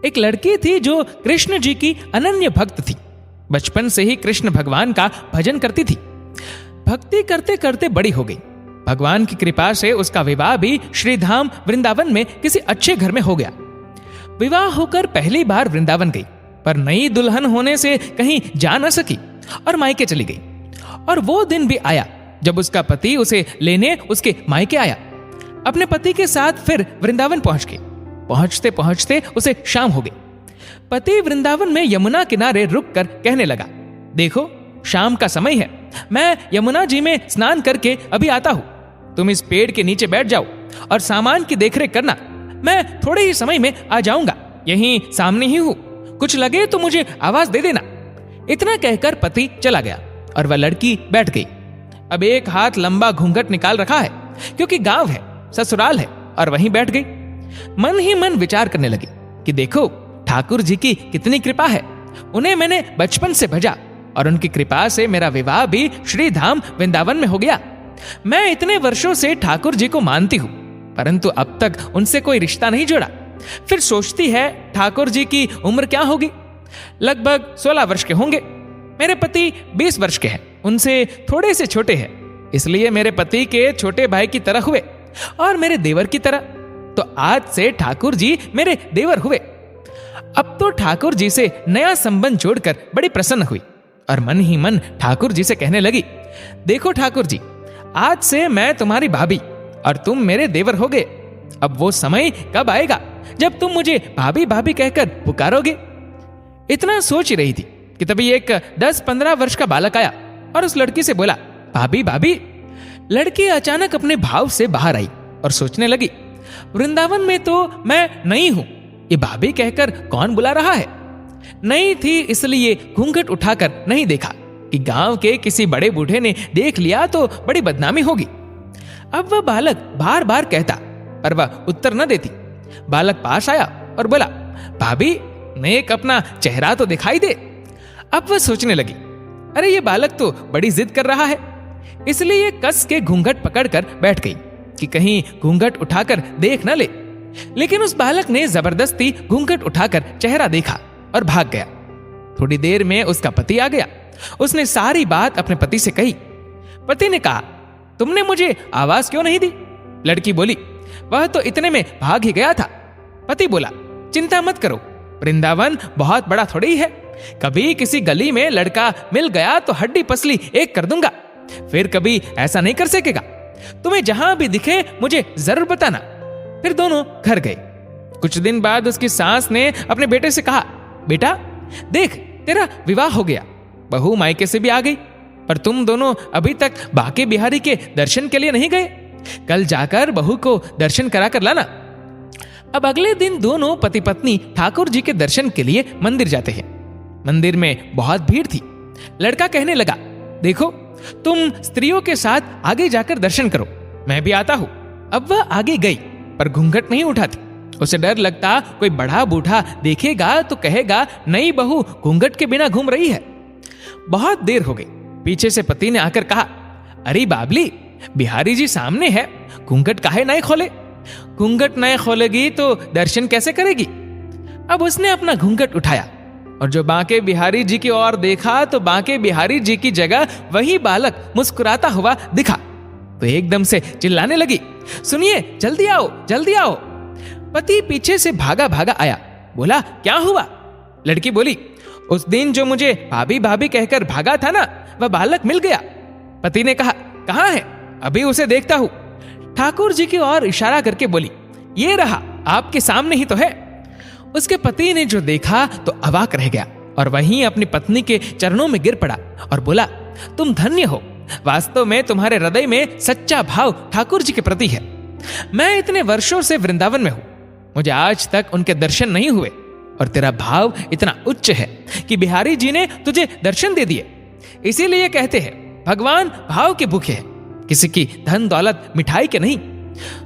एक लड़की थी जो कृष्ण जी की अनन्य भक्त थी। बचपन से ही कृष्ण भगवान का भजन करती थी। भक्ति करते करते बड़ी हो गई। भगवान की कृपा से उसका विवाह भी श्रीधाम वृंदावन में किसी अच्छे घर में हो गया। विवाह होकर पहली बार वृंदावन गई, पर नई दुल्हन होने से कहीं जा न सकी और मायके चली गई। और वो दिन भी आया जब उसका पति उसे लेने उसके मायके आया। अपने पति के साथ फिर वृंदावन पहुंच गई। पहुंचते पहुंचते उसे शाम हो गई। पति वृंदावन में यमुना किनारे रुककर कहने लगा, देखो शाम का समय है, मैं यमुना जी में स्नान करके अभी आता हूं। तुम इस पेड़ के नीचे बैठ जाओ और सामान की देखरेख करना। मैं थोड़े ही समय में आ जाऊंगा, यहीं सामने ही हूं। कुछ लगे तो मुझे आवाज दे देना। इतना कहकर पति चला गया और वह लड़की बैठ गई। अब एक हाथ लंबा घूंघट निकाल रखा है, क्योंकि गांव है, ससुराल है, और वहीं बैठ गई। मन ही मन विचार करने लगी कि देखो ठाकुर जी की कितनी कृपा है। उन्हें मैंने बचपन से भजा और उनकी कृपा से मेरा विवाह भी श्रीधाम वृंदावन में हो गया। मैं इतने वर्षों से ठाकुर जी को मानती हूं, परंतु अब तक उनसे कोई रिश्ता नहीं जोड़ा। फिर सोचती है ठाकुर जी की उम्र क्या होगी? लगभग 16 वर्ष के होंगे। मेरे पति 20 वर्ष के हैं, उनसे थोड़े से छोटे हैं, इसलिए मेरे पति के छोटे भाई की तरह हुए और मेरे देवर की तरह। तो आज से ठाकुर जी मेरे देवर हुए। अब तो ठाकुर जी से नया संबंध जोड़कर बड़ी प्रसन्न हुई और मन ही मन ठाकुर जी से कहने लगी, देखो ठाकुर जी, आज से मैं तुम्हारी भाभी और तुम मेरे देवर हो गए। अब वो समय कब आएगा जब तुम मुझे भाभी भाभी कहकर पुकारोगे? इतना सोच रही थी कि तभी एक 10-15 वर्ष का बालक आया और उस लड़की से बोला, भाभी भाभी। लड़की अचानक अपने भाव से बाहर आई और सोचने लगी, वृंदावन में तो मैं नई हूं, ये भाभी कहकर कौन बुला रहा है? नई थी इसलिए घूंघट उठाकर नहीं देखा कि गांव के किसी बड़े बूढ़े ने देख लिया तो बड़ी बदनामी होगी। अब वह बालक बार बार कहता, पर वह उत्तर न देती। बालक पास आया और बोला, भाभी नेक अपना चेहरा तो दिखाई दे। अब वह सोचने लगी, अरे ये बालक तो बड़ी जिद कर रहा है, इसलिए कस के घूंघट पकड़कर बैठ गई कि कहीं घूंघट उठाकर देख न ले। लेकिन उस बालक ने जबरदस्ती घूंघट उठाकर चेहरा देखा और भाग गया। थोड़ी देर में उसका पति आ गया। उसने सारी बात अपने पति से कही। पति ने कहा, तुमने मुझे आवाज क्यों नहीं दी? लड़की बोली, वह तो इतने में भाग ही गया था। पति बोला, चिंता मत करो, वृंदावन बहुत बड़ा थोड़ी है। कभी किसी गली में लड़का मिल गया तो हड्डी पसली एक कर दूंगा, फिर कभी ऐसा नहीं कर सकेगा। तुम्हें जहां भी दिखे मुझे जरूर बताना। फिर दोनों घर गए। कुछ दिन बाद उसकी सास ने अपने बेटे से कहा, बेटा देख, तेरा विवाह हो गया, बहू मायके से भी आ गई, पर तुम दोनों अभी तक बांके बिहारी के दर्शन के लिए नहीं गए। कल जाकर बहू को दर्शन करा कर लाना। अब अगले दिन दोनों पति पत्नी ठाकुर जी के दर्शन के लिए मंदिर जाते हैं। मंदिर में बहुत भीड़ थी। लड़का कहने लगा, देखो तुम स्त्रियों के साथ आगे जाकर दर्शन करो, मैं भी आता हूं। अब वह आगे गई, पर घूंघट नहीं उठाती। उसे डर लगता कोई बड़ा बूढ़ा देखेगा तो कहेगा, नई बहू घूंघट के बिना घूम रही है। बहुत देर हो गई। पीछे से पति ने आकर कहा, अरे बाबली, बिहारी जी सामने है, घूंघट काहे नहीं खोले? घूंघट नहीं खोलेगी तो दर्शन कैसे करेगी? अब उसने अपना घूंघट उठाया और जो बांके बिहारी जी की ओर देखा तो बांके बिहारी जी की जगह वही बालक मुस्कुराता हुआ दिखा। तो एकदम से चिल्लाने लगी, सुनिए, जल्दी आओ, जल्दी आओ। पति पीछे से भागा भागा आया। बोला, क्या हुआ? लड़की बोली, उस दिन जो मुझे भाभी भाभी कहकर भागा था ना, वह बालक मिल गया। पति ने कहा, कहाँ है? अभी उसे देखता हूं। ठाकुर जी की ओर इशारा करके बोली, ये रहा, आपके सामने ही तो है। उसके पति ने जो देखा तो अवाक रह गया और वहीं अपनी पत्नी के चरणों में गिर पड़ा और बोला, तुम धन्य हो, वास्तव में तुम्हारे हृदय में सच्चा भाव ठाकुर जी के प्रति है। मैं इतने वर्षों से वृंदावन में हूं, मुझे आज तक उनके दर्शन नहीं हुए, और तेरा भाव इतना उच्च है कि बिहारी जी ने तुझे दर्शन दे दिए। इसीलिए कहते हैं, भगवान भाव के भूखे हैं, किसी की धन दौलत मिठाई के नहीं।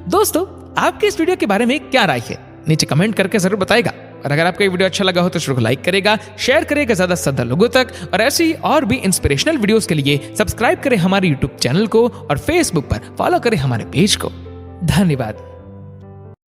दोस्तों, आपके इस वीडियो के बारे में क्या राय है? नीचे कमेंट करके जरूर बताएगा। और अगर आपको ये वीडियो अच्छा लगा हो तो इसको लाइक करेगा, शेयर करेगा ज्यादा से ज्यादा लोगों तक, और ऐसी ही और भी इंस्पिरेशनल वीडियोस के लिए सब्सक्राइब करें हमारे यूट्यूब चैनल को और फेसबुक पर फॉलो करें हमारे पेज को। धन्यवाद।